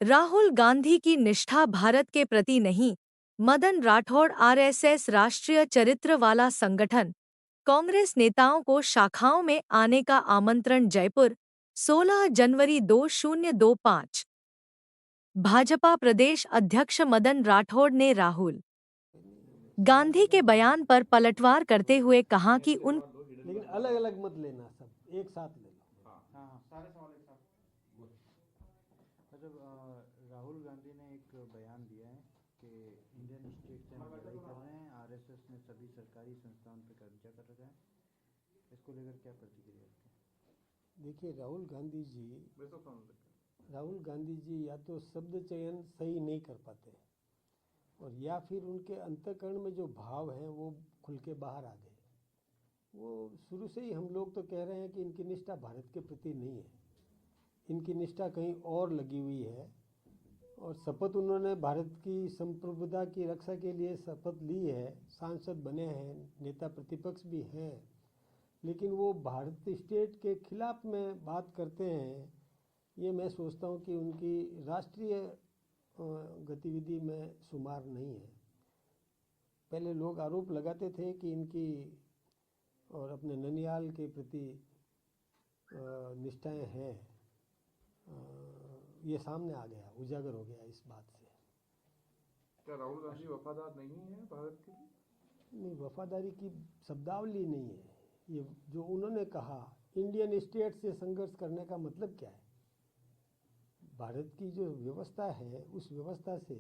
राहुल गांधी की निष्ठा भारत के प्रति नहीं। मदन राठौड़ आरएसएस राष्ट्रीय चरित्र वाला संगठन। कांग्रेस नेताओं को शाखाओं में आने का आमंत्रण जयपुर 16 जनवरी 2025। भाजपा प्रदेश अध्यक्ष मदन राठौड़ ने राहुल गांधी के बयान पर पलटवार करते हुए कहा कि उन लेकिन अलग अलग मत लेना, सब एक साथ ले लो। हाँ सारे सवाल एक साथ। मतलब राहुल गांधी ने एक बयान दिया है कि इंडियन स्टेट से हम लड़ाई कर रहे हैं, आरएसएस ने सभी सरकारी संस्थान पर कब्जा कर रखा है। इसको लेकर क्या प्रतिक्रिया आपकी? देखिए, राहुल गांधी जी या तो शब्द चयन सही नहीं कर पाते और या फिर उनके अंतःकरण में जो भाव हैं वो खुल के बाहर आ गए। वो शुरू से ही हम लोग तो कह रहे हैं कि इनकी निष्ठा भारत के प्रति नहीं है, इनकी निष्ठा कहीं और लगी हुई है। और शपथ उन्होंने भारत की संप्रभुता की रक्षा के लिए शपथ ली है, सांसद बने हैं, नेता प्रतिपक्ष भी हैं, लेकिन वो भारत स्टेट के खिलाफ में बात करते हैं। ये मैं सोचता हूँ कि उनकी राष्ट्रीय गतिविधि में शुमार नहीं है। पहले लोग आरोप लगाते थे कि इनकी और अपने ननिहाल के प्रति निष्ठाएं हैं। ये सामने आ गया, उजागर हो गया इस बात से। क्या राहुल गांधी वफादार नहीं है भारत के लिए? नहीं, वफादारी की शब्दावली नहीं है। ये जो उन्होंने कहा, इंडियन स्टेट से संघर्ष करने का मतलब क्या है? भारत की जो व्यवस्था है उस व्यवस्था से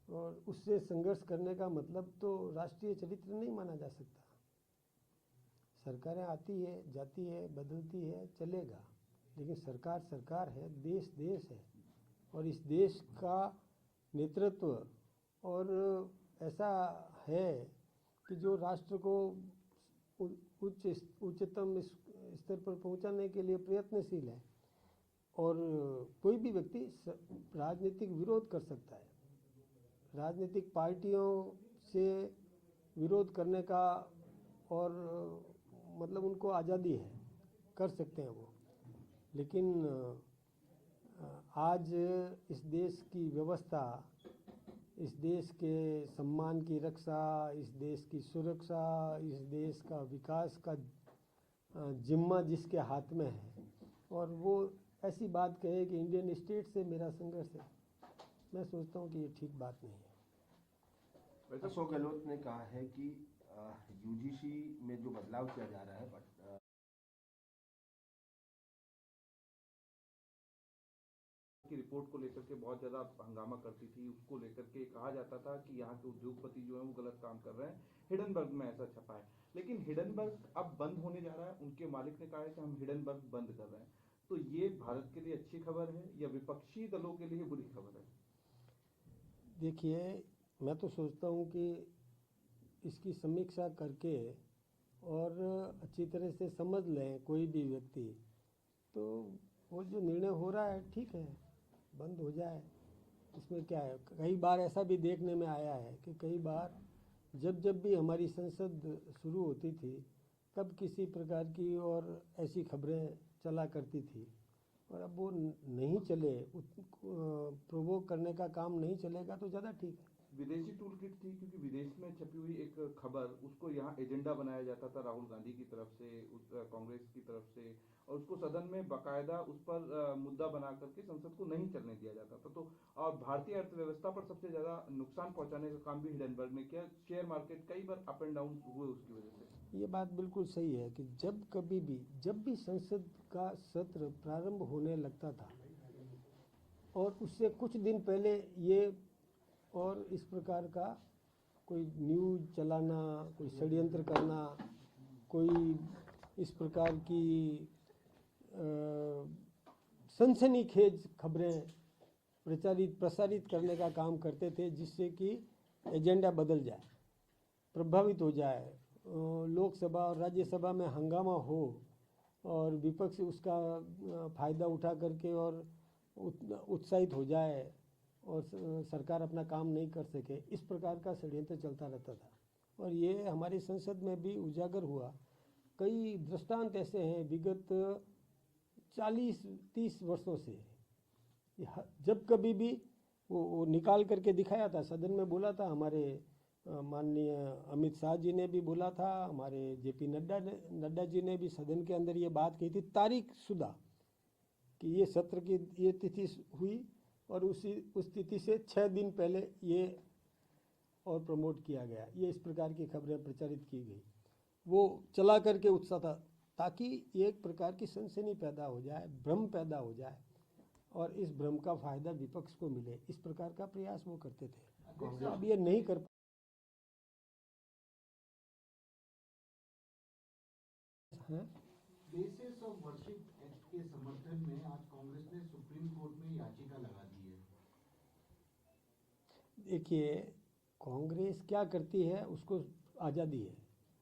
और उससे संघर्ष करने का मतलब तो राष्ट्रीय चरित्र नहीं माना जा सकता। सरकारें आती है, जाती है, बदलती है, चलेगा, लेकिन सरकार सरकार है, देश देश है और इस देश का नेतृत्व और ऐसा है कि जो राष्ट्र को उच्चतम स्तर पर पहुंचाने के लिए प्रयत्नशील है। और कोई भी व्यक्ति राजनीतिक विरोध कर सकता है, राजनीतिक पार्टियों से विरोध करने का और मतलब उनको आज़ादी है, कर सकते हैं वो। लेकिन आज इस देश की व्यवस्था, इस देश के सम्मान की रक्षा, इस देश की सुरक्षा, इस देश का विकास का जिम्मा जिसके हाथ में है और वो ऐसी बात कहे कि इंडियन स्टेट से मेरा संघर्ष है, मैं सोचता हूँ कि ये ठीक बात नहीं है। अशोक गहलोत ने कहा है कि यूजीसी में जो बदलाव किया जा रहा है की रिपोर्ट को लेकर के बहुत ज़्यादा हंगामा करती थी। उसको लेकर के कहा जाता था कि यहाँ के उद्योगपति जो है वो गलत काम कर रहे हैं। हिडनबर्ग में ऐसा छपा है, लेकिन हिडनबर्ग अब बंद होने जा रहा है। उनके मालिक ने कहा है कि हम हिडनबर्ग बंद कर रहे हैं। तो ये भारत के लिए अच्छी खबर है या विपक्षी दलों के लिए बुरी खबर है? देखिए, मैं तो सोचता हूँ कि इसकी समीक्षा करके और अच्छी तरह से समझ लें कोई भी व्यक्ति, तो वो जो निर्णय हो रहा है ठीक है, बंद हो जाए, इसमें क्या है। कई बार ऐसा भी देखने में आया है कि कई बार जब भी हमारी संसद शुरू होती थी तब किसी प्रकार की और ऐसी खबरें चला करती थी और अब वो नहीं चले, प्रोवोक करने का काम नहीं चलेगा तो ज़्यादा ठीक है। विदेशी टूल किट थी, क्योंकि विदेश में छपी हुई एक खबर, उसको यहाँ एजेंडा बनाया जाता था राहुल गांधी की तरफ से, कांग्रेस की तरफ से, और उसको सदन में बाकायदा उस पर मुद्दा बना करके संसद को नहीं चलने दिया जाता था। तो और भारतीय अर्थव्यवस्था पर सबसे ज़्यादा नुकसान पहुंचाने का काम भी हिडनबर्ग ने किया। शेयर मार्केट कई बार अप एंड डाउन हुए उसकी वजह से। ये बात बिल्कुल सही है कि जब भी संसद का सत्र प्रारंभ होने लगता था और उससे कुछ दिन पहले ये और इस प्रकार का कोई न्यूज़ चलाना, कोई षड्यंत्र करना, कोई इस प्रकार की सनसनीखेज खबरें प्रसारित करने का काम करते थे, जिससे कि एजेंडा बदल जाए, प्रभावित हो जाए, लोकसभा और राज्यसभा में हंगामा हो और विपक्ष उसका फ़ायदा उठा करके और उत्साहित हो जाए और सरकार अपना काम नहीं कर सके। इस प्रकार का षड्यंत्र चलता रहता था और ये हमारी संसद में भी उजागर हुआ। कई दृष्टांत ऐसे हैं विगत 40-30 वर्षों से जब कभी भी वो निकाल करके दिखाया था, सदन में बोला था। हमारे माननीय अमित शाह जी ने भी बोला था, हमारे जेपी नड्डा जी ने भी सदन के अंदर ये बात कही थी तारीख शुदा, कि ये सत्र की ये तिथि हुई और उस तिथि से 6 दिन पहले ये और प्रमोट किया गया। ये इस प्रकार की खबरें प्रचारित की गई, वो चला करके उत्साह था, ताकि एक प्रकार की सनसनी पैदा हो जाए, भ्रम पैदा हो जाए और इस भ्रम का फायदा विपक्ष को मिले। इस प्रकार का प्रयास वो करते थे। अब ये नहीं कर हैं। प्लेसेस ऑफ वर्शिप एक्ट के समर्थन में आज कांग्रेस ने सुप्रीम कोर्ट में याचिका लगा दी है। देखिए, कांग्रेस क्या करती है उसको आज़ादी है,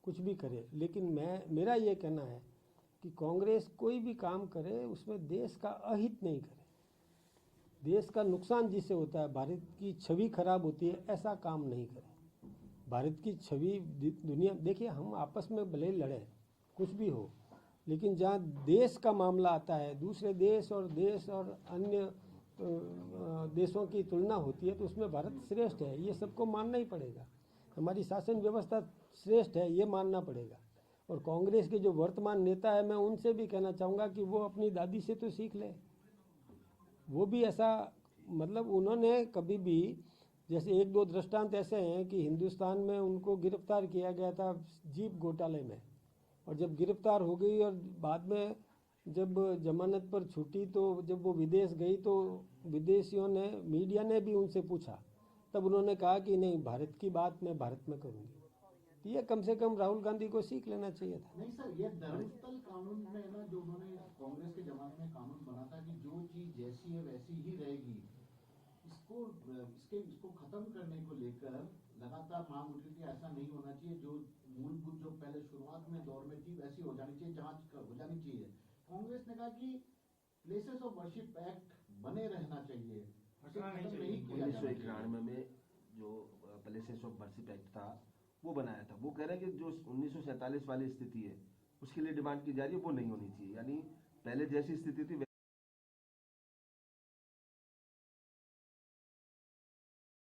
कुछ भी करे, लेकिन मेरा ये कहना है कि कांग्रेस कोई भी काम करे उसमें देश का अहित नहीं करे, देश का नुकसान जिससे होता है, भारत की छवि खराब होती है, ऐसा काम नहीं करे। भारत की छवि दुनिया, देखिए हम आपस में भले लड़े कुछ भी हो, लेकिन जहाँ देश का मामला आता है, दूसरे देश और अन्य देशों की तुलना होती है, तो उसमें भारत श्रेष्ठ है, ये सबको मानना ही पड़ेगा। हमारी शासन व्यवस्था श्रेष्ठ है, ये मानना पड़ेगा। और कांग्रेस के जो वर्तमान नेता है, मैं उनसे भी कहना चाहूँगा कि वो अपनी दादी से तो सीख ले। वो भी ऐसा, मतलब उन्होंने कभी भी, जैसे 1-2 दृष्टांत ऐसे हैं कि हिंदुस्तान में उनको गिरफ्तार किया गया था जीप घोटाले में, और जब गिरफ्तार हो गई और बाद में जब जमानत पर छूटी, तो जब वो विदेश गई तो विदेशियों ने, मीडिया ने भी उनसे पूछा, तब उन्होंने कहा कि नहीं, भारत की बात मैं भारत में करूँगी। तो ये कम से कम राहुल गांधी को सीख लेना चाहिए था। नहीं सर, ये धर्मस्थल कानून में ना, जो उन्होंने कांग्रेस के जमाने में कानून बना था कि जो चीज जैसी है वैसी ही रहेगी, इसको खत्म करने को लेकर लगातार मांग उठी थी। ऐसा नहीं होना चाहिए, जो मूलभूत जो पहले शुरुआत में दौर में थी वैसी हो जानी चाहिए, जांच हो जानी चाहिए। कांग्रेस ने कहा कि प्लेसेस ऑफ वर्शिप एक्ट बने रहना चाहिए, नहीं किया 1991 में जो प्लेसेस ऑफ वर्शिप एक्ट था वो बनाया था। वो कह रहे हैं कि जो 1947 वाली स्थिति है उसके लिए डिमांड की जा रही है, वो नहीं होनी चाहिए। यानी पहले जैसी स्थिति थी